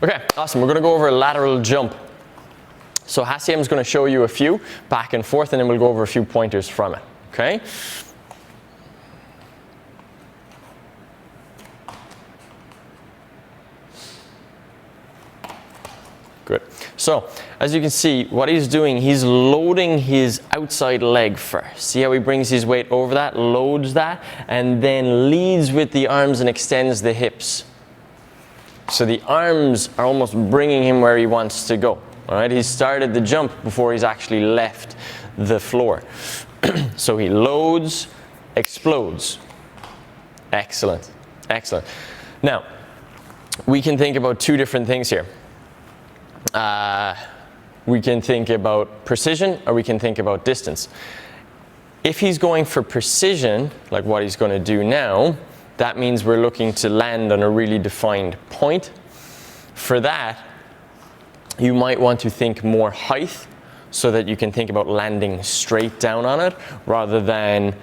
Okay, awesome. We're going to go over a lateral jump. So Hassiem's going to show you a few back and forth, and then we'll go over a few pointers from it. Okay? Good. So, as you can see, what he's doing, he's loading his outside leg first. See how he brings his weight over that, loads that, and then leads with the arms and extends the hips. So the arms are almost bringing him where he wants to go. All right, he's started the jump before he's actually left the floor. So he loads, explodes. Excellent, excellent. Now, we can think about two different things here. We can think about precision, or we can think about distance. If he's going for precision, like what he's going to do now, that means we're looking to land on a really defined point. For that, you might want to think more height, so that you can think about landing straight down on it, rather than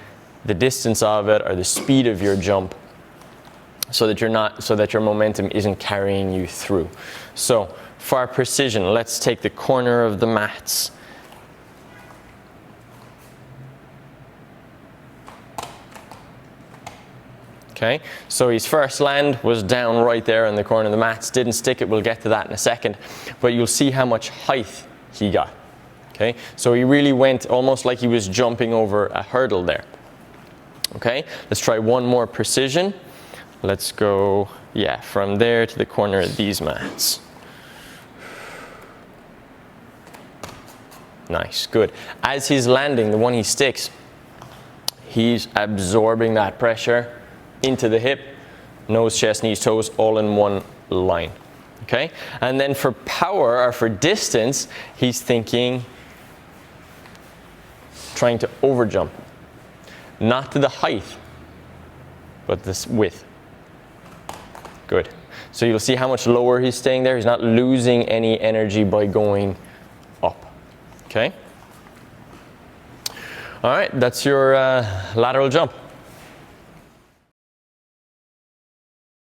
the distance of it or the speed of your jump, so that your momentum isn't carrying you through. So for our precision, let's take the corner of the mats. Okay, so his first land was down right there in the corner of the mats, didn't stick it, we'll get to that in a second, but you'll see how much height he got. Okay, so he really went almost like he was jumping over a hurdle there. Okay, let's try one more precision. Let's go, yeah, from there to the corner of these mats. Nice, good. As he's landing, the one he sticks, he's absorbing that pressure into the hip, nose, chest, knees, toes, all in one line. Okay? And then for power, or for distance, he's thinking, trying to over jump. Not to the height, but this width. Good. So you'll see how much lower he's staying there. He's not losing any energy by going up. Okay? All right, that's your lateral jump.